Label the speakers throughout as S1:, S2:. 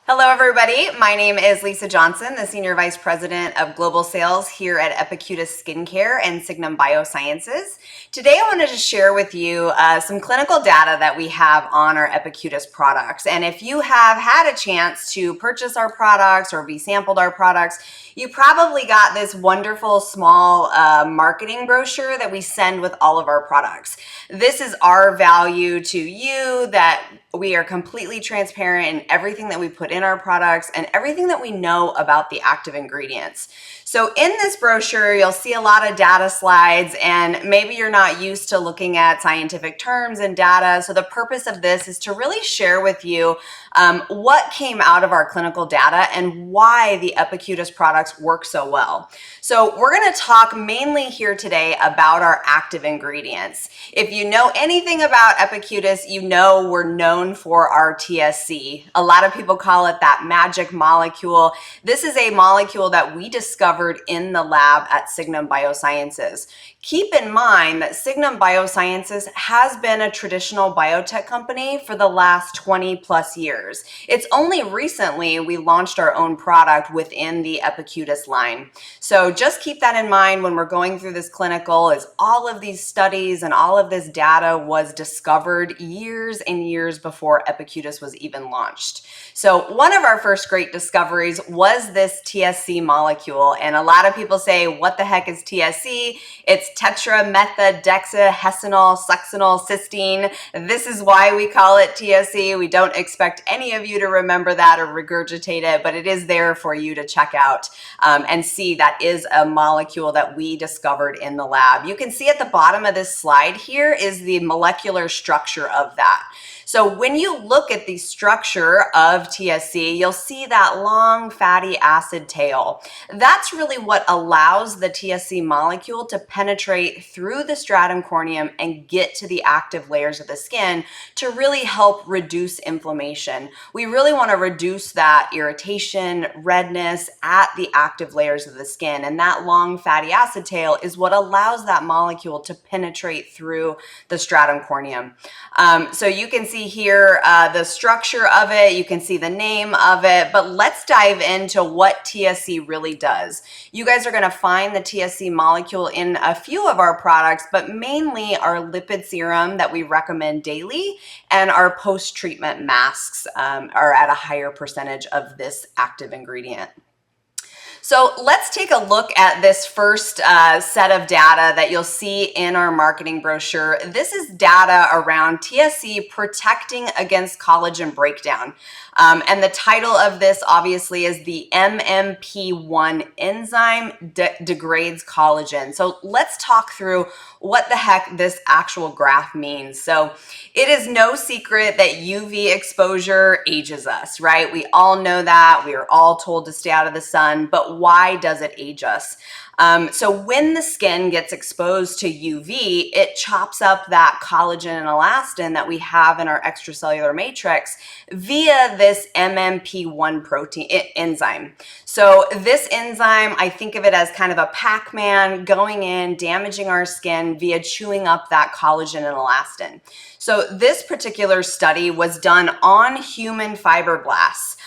S1: Hello, everybody. My name is Lisa Johnson, the Senior Vice President of Global Sales here at Epicutis Skincare and Signum Biosciences. Today, I wanted to share with you some clinical data that we have on our Epicutis products. And if you have had a chance to purchase our products or be sampled our products, you probably got this wonderful small marketing brochure that we send with all of our products. This is our value to you, that we are completely transparent in everything that we put in our products and everything that we know about the active ingredients. So in this brochure, you'll see a lot of data slides, and maybe you're not used to looking at scientific terms and data. So the purpose of this is to really share with you what came out of our clinical data and why the Epicutis products work so well. So we're going to talk mainly here today about our active ingredients. If you know anything about Epicutis, you know we're known for our TSC. A lot of people call it that magic molecule. This is a molecule that we discovered in the lab at Signum Biosciences. Keep in mind that Signum Biosciences has been a traditional biotech company for the last 20 plus years. It's only recently we launched our own product within the Epicutis line. So just keep that in mind when we're going through this clinical, is all of these studies and all of this data was discovered years and years before Epicutis was even launched. So one of our first great discoveries was this TSC molecule. And a lot of people say, what the heck is TSC? It's tetramethadexahexenol succinyl cysteine. This is why we call it TSC. We don't expect any of you to remember that or regurgitate it, but it is there for you to check out and see that is a molecule that we discovered in the lab. You can see at the bottom of this slide here is the molecular structure of that. So when you look at the structure of TSC, you'll see that long fatty acid tail. That's really what allows the TSC molecule to penetrate through the stratum corneum and get to the active layers of the skin to really help reduce inflammation. We really want to reduce that irritation, redness at the active layers of the skin. And that long fatty acid tail is what allows that molecule to penetrate through the stratum corneum. So you can see here the structure of it, you can see the name of it, but let's dive into what TSC really does. You guys are going to find the TSC molecule in a few of our products, but mainly our lipid serum that we recommend daily and our post-treatment masks are at a higher percentage of this active ingredient. So let's take a look at this first set of data that you'll see in our marketing brochure. This is data around TSC protecting against collagen breakdown. And the title of this obviously is the MMP1 enzyme degrades collagen. So let's talk through what the heck this actual graph means. So it is no secret that UV exposure ages us, right? We all know that. We are all told to stay out of the sun, but why does it age us? So when the skin gets exposed to UV, it chops up that collagen and elastin that we have in our extracellular matrix via this MMP1 protein enzyme. So this enzyme, I think of it as kind of a Pac-Man going in, damaging our skin via chewing up that collagen and elastin. So this particular study was done on human fibroblasts.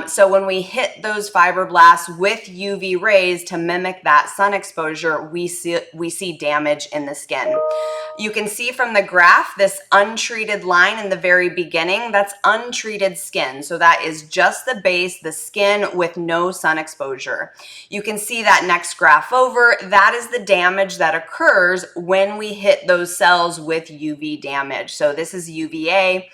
S1: So when we hit those fibroblasts with UV rays to mimic that sun exposure, we see damage in the skin. You can see from the graph this untreated line in the very beginning, that's untreated skin. So that is just the base, the skin with no sun exposure. You can see that next graph over, that is the damage that occurs when we hit those cells with UV damage. So this is UVA.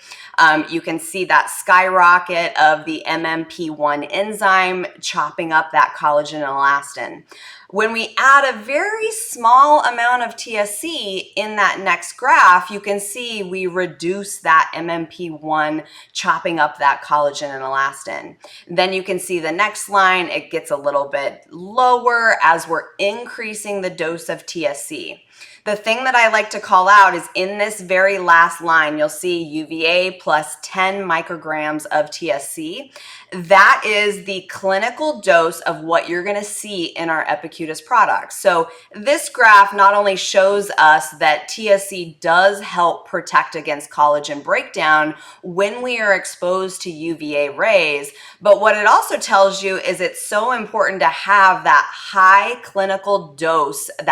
S1: You can see that skyrocket of the MMP1 enzyme chopping up that collagen and elastin. When we add a very small amount of TSC in that next graph, you can see we reduce that MMP1 chopping up that collagen and elastin. Then you can see the next line, it gets a little bit lower as we're increasing the dose of TSC. The thing that I like to call out is in this very last line, you'll see UVA plus 10 micrograms of TSC. That is the clinical dose of what you're going to see in our Epicutis products. So this graph not only shows us that TSC does help protect against collagen breakdown when we are exposed to UVA rays, but what it also tells you is it's so important to have that high clinical dose of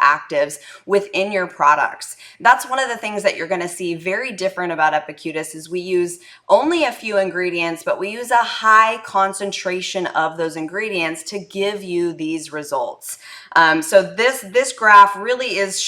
S1: actives within your products. That's one of the things that you're going to see very different about Epicutis is we use only a few ingredients, but we use a high concentration of those ingredients to give you these results. So this graph really is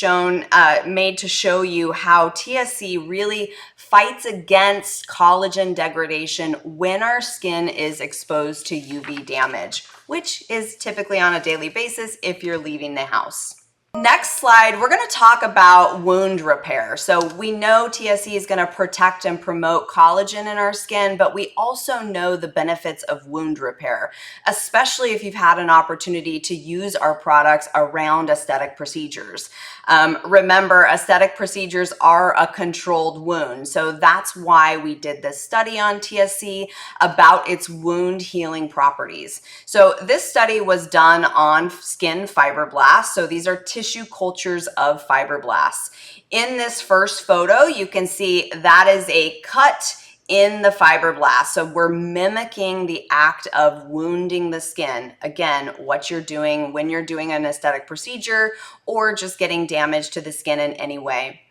S1: made to show you how TSC really fights against collagen degradation when our skin is exposed to UV damage, which is typically on a daily basis if you're leaving the house. Next slide, we're going to talk about wound repair. So we know TSC is going to protect and promote collagen in our skin, but we also know the benefits of wound repair, especially if you've had an opportunity to use our products around aesthetic procedures. Remember, aesthetic procedures are a controlled wound. So that's why we did this study on TSC about its wound healing properties. So this study was done on skin fibroblasts. So these are tissue cultures of fibroblasts. In this first photo, you can see that is a cut in the fibroblast. So we're mimicking the act of wounding the skin. Again, what you're doing when you're doing an aesthetic procedure or just getting damage to the skin in any way.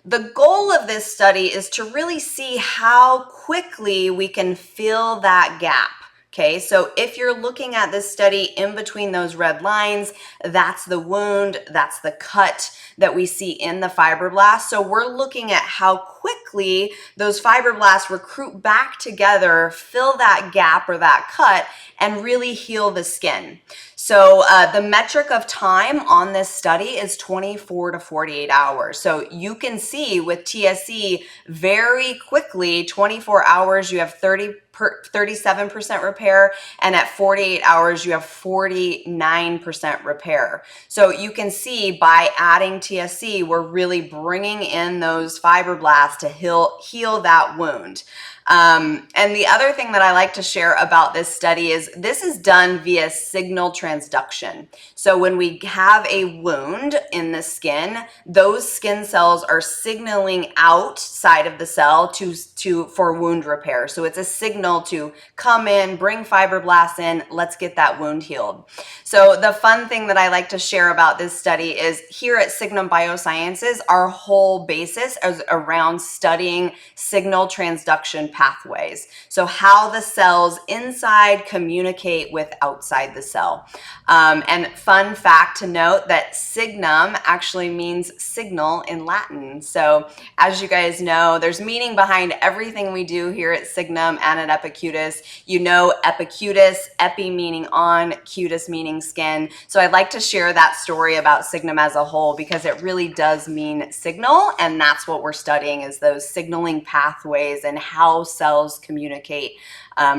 S1: The goal of this study is to really see how quickly we can fill that gap. Okay, so if you're looking at this study in between those red lines, that's the wound, that's the cut that we see in the fibroblast. So we're looking at how quickly those fibroblasts recruit back together, fill that gap or that cut, and really heal the skin. So the metric of time on this study is 24 to 48 hours. So you can see with TSC very quickly, 24 hours, you have 37% repair, and at 48 hours, you have 49% repair. So you can see by adding TSC, we're really bringing in those fibroblasts to heal that wound. And the other thing that I like to share about this study is this is done via signal transduction. So when we have a wound in the skin, those skin cells are signaling outside of the cell for wound repair. So it's a signal to come in, bring fibroblasts in, let's get that wound healed. So the fun thing that I like to share about this study is here at Signum Biosciences, our whole basis is around studying signal transduction pathways. So how the cells inside communicate with outside the cell. And fun fact to note that signum actually means signal in Latin. So as you guys know, there's meaning behind everything we do here at Signum and at Epicutis. You know Epicutis, epi meaning on, cutis meaning skin. So I'd like to share that story about Signum as a whole because it really does mean signal, and that's what we're studying is those signaling pathways and how cells communicate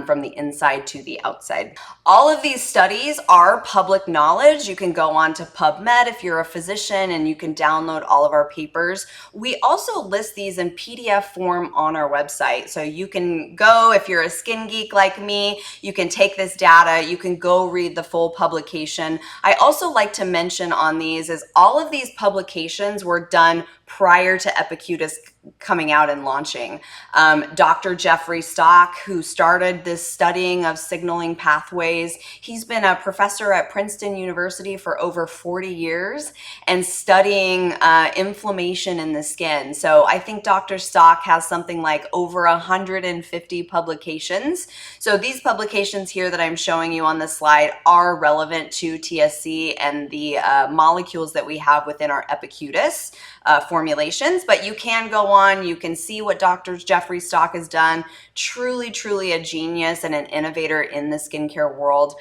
S1: from the inside to the outside. All of these studies are public knowledge. You can go on to PubMed if you're a physician and you can download all of our papers. We also list these in PDF form on our website. So you can go, if you're a skin geek like me, you can take this data, you can go read the full publication. I also like to mention on these is all of these publications were done prior to Epicutis coming out and launching. Dr. Jeffrey Stock, who started this studying of signaling pathways, he's been a professor at Princeton University for over 40 years and studying inflammation in the skin. So I think Dr. Stock has something like over 150 publications. So these publications here that I'm showing you on this slide are relevant to TSC and the molecules that we have within our Epicutis formulations, but you can go on. You can see what Dr. Jeffrey Stock has done. Truly, truly a genius and an innovator in the skincare world.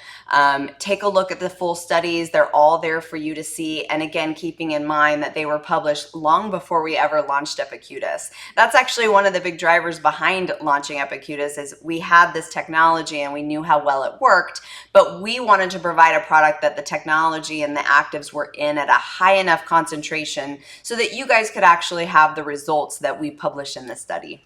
S1: Take a look at the full studies. They're all there for you to see. And again, keeping in mind that they were published long before we ever launched Epicutis. That's actually one of the big drivers behind launching Epicutis is we had this technology and we knew how well it worked, but we wanted to provide a product that the technology and the actives were in at a high enough concentration so that you guys could actually have the results that we published in this study.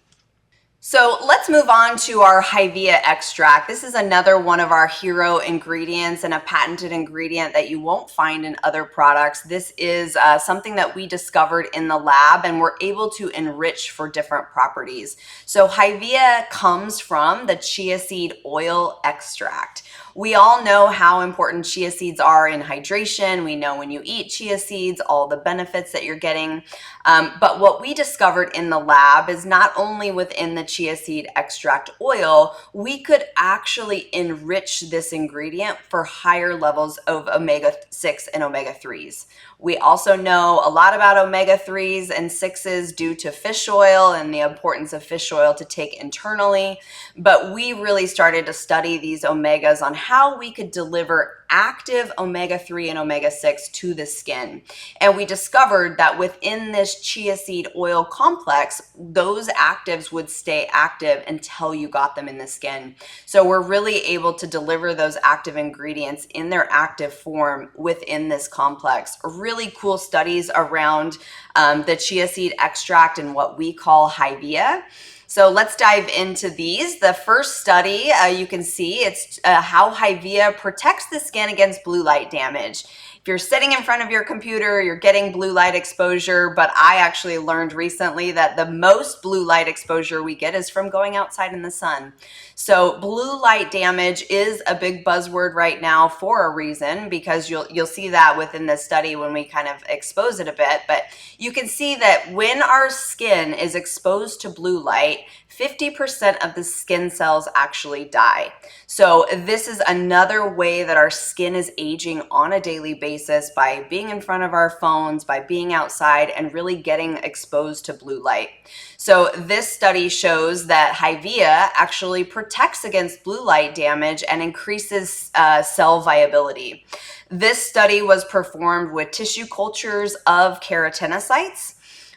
S1: So let's move on to our Hivea extract. This is another one of our hero ingredients and a patented ingredient that you won't find in other products. This is something that we discovered in the lab and we're able to enrich for different properties. So Hivea comes from the chia seed oil extract. We all know how important chia seeds are in hydration. We know when you eat chia seeds, all the benefits that you're getting. But what we discovered in the lab is not only within the chia seed extract oil, we could actually enrich this ingredient for higher levels of omega-6 and omega-3s. We also know a lot about omega-3s and 6s due to fish oil and the importance of fish oil to take internally. But we really started to study these omegas on how we could deliver active omega-3 and omega-6 to the skin. And we discovered that within this chia seed oil complex, those actives would stay active until you got them in the skin. So we're really able to deliver those active ingredients in their active form within this complex. Really cool studies around the chia seed extract and what we call Hivea. So let's dive into these. The first study, you can see it's how Hivea protects the skin against blue light damage. If you're sitting in front of your computer, you're getting blue light exposure, but I actually learned recently that the most blue light exposure we get is from going outside in the sun. So blue light damage is a big buzzword right now for a reason, because you'll see that within this study when we kind of expose it a bit. But you can see that when our skin is exposed to blue light, 50% of the skin cells actually die. So this is another way that our skin is aging on a daily basis by being in front of our phones, by being outside and really getting exposed to blue light. So this study shows that Hivea actually protects against blue light damage and increases cell viability. This study was performed with tissue cultures of keratinocytes.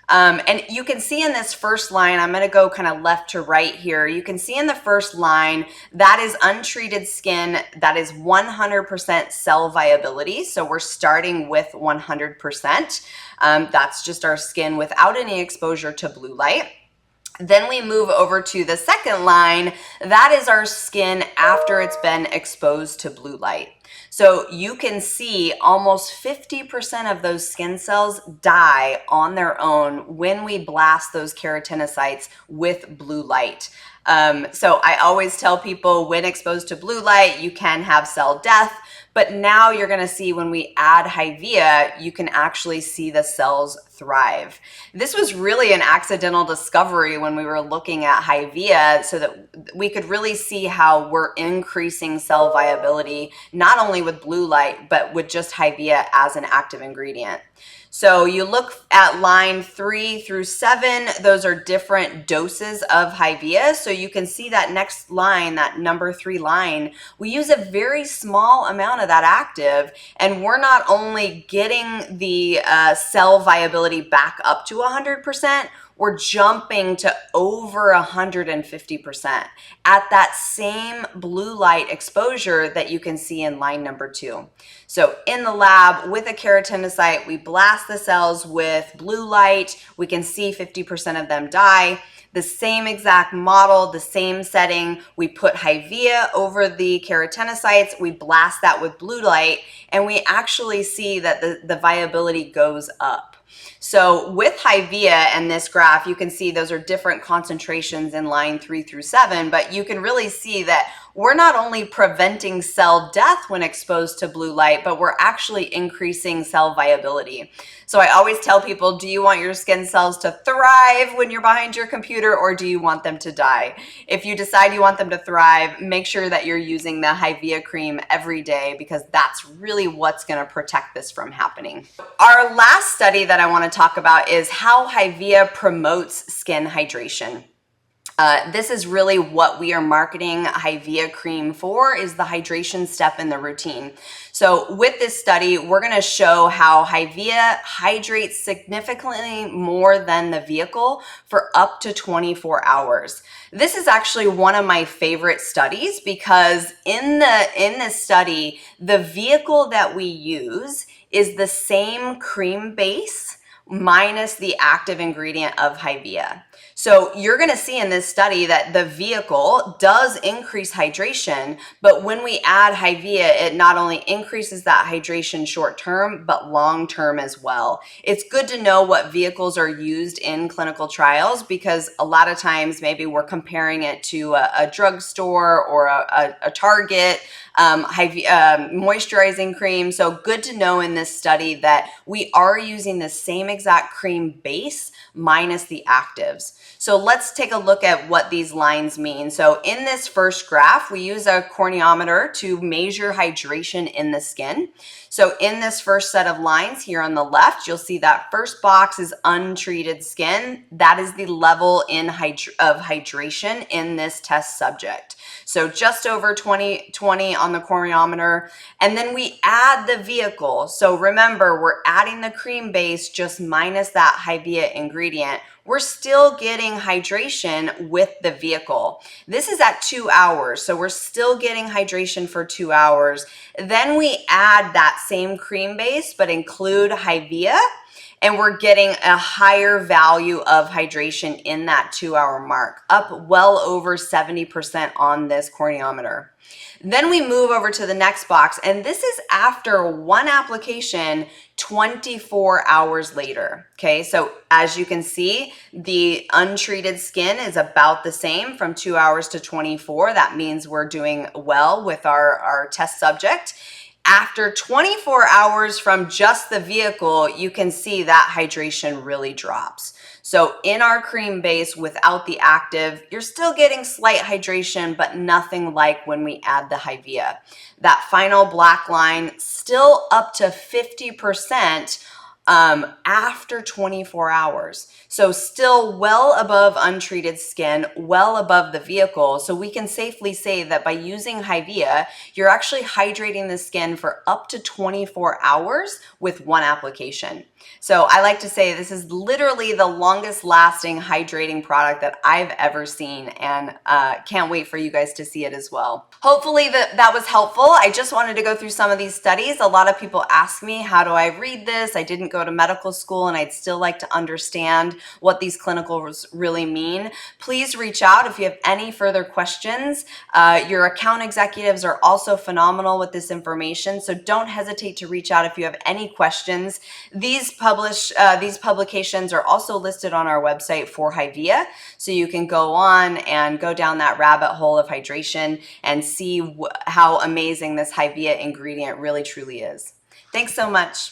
S1: And you can see in this first line, I'm going to go kind of left to right here. You can see in the first line, that is untreated skin that is 100% cell viability. So we're starting with 100%. That's just our skin without any exposure to blue light. Then we move over to the second line. That is our skin after it's been exposed to blue light. So you can see almost 50% of those skin cells die on their own when we blast those keratinocytes with blue light. So I always tell people when exposed to blue light, you can have cell death. But now you're going to see when we add Hivea, you can actually see the cells thrive. This was really an accidental discovery when we were looking at Hivea so that we could really see how we're increasing cell viability, not only with blue light, but with just Hivea as an active ingredient. So you look at line 3 through 7, those are different doses of Hivea. So you can see that next line, that number 3 line, we use a very small amount of that active, and we're not only getting the cell viability back up to 100%, we're jumping to over 150% at that same blue light exposure that you can see in line number 2. So in the lab with a keratinocyte, we blast the cells with blue light. We can see 50% of them die. The same exact model, the same setting, we put Hivea over the keratinocytes, we blast that with blue light, and we actually see that the viability goes up. So with Hivea and this graph, you can see those are different concentrations in line 3 through 7, but you can really see that we're not only preventing cell death when exposed to blue light, but we're actually increasing cell viability. So I always tell people, do you want your skin cells to thrive when you're behind your computer, or do you want them to die? If you decide you want them to thrive, make sure that you're using the Hivea cream every day, because that's really what's going to protect this from happening. Our last study that I want to talk about is how Hivea promotes skin hydration. This is really what we are marketing Hivea cream for, is the hydration step in the routine. So with this study, we're going to show how Hivea hydrates significantly more than the vehicle for up to 24 hours. This is actually one of my favorite studies, because in this study, the vehicle that we use is the same cream base minus the active ingredient of Hivea. So you're going to see in this study that the vehicle does increase hydration, but when we add Hivea, it not only increases that hydration short term, but long term as well. It's good to know what vehicles are used in clinical trials, because a lot of times maybe we're comparing it to a drugstore or a Target moisturizing cream. So good to know in this study that we are using the same exact cream base minus the actives. So let's take a look at what these lines mean. So in this first graph, we use a corneometer to measure hydration in the skin. So in this first set of lines here on the left, you'll see that first box is untreated skin. That is the level of hydration in this test subject. So just over 20 on the corneometer. And then we add the vehicle. So remember, we're adding the cream base just minus that Hivea ingredient. We're still getting hydration with the vehicle. This is at 2 hours, so we're still getting hydration for 2 hours. Then we add that same cream base, but include Hivea, and we're getting a higher value of hydration in that 2 hour mark, up well over 70% on this corneometer. Then we move over to the next box, and this is after one application 24 hours later. Okay, so as you can see, the untreated skin is about the same from 2 hours to 24. That means we're doing well with our test subject. After 24 hours from just the vehicle, you can see that hydration really drops. So in our cream base without the active, you're still getting slight hydration, but nothing like when we add the Hivea. That final black line, still up to 50% after 24 hours. So still well above untreated skin, well above the vehicle. So we can safely say that by using Hivea, you're actually hydrating the skin for up to 24 hours with one application. So I like to say this is literally the longest lasting hydrating product that I've ever seen, and can't wait for you guys to see it as well. Hopefully that was helpful. I just wanted to go through some of these studies. A lot of people ask me, how do I read this? I didn't go to medical school, and I'd still like to understand what these clinicals really mean. Please reach out if you have any further questions. Your account executives are also phenomenal with this information, so don't hesitate to reach out if you have any questions. These publications are also listed on our website for Hivea, so you can go on and go down that rabbit hole of hydration and see how amazing this Hivea ingredient really truly is. Thanks so much.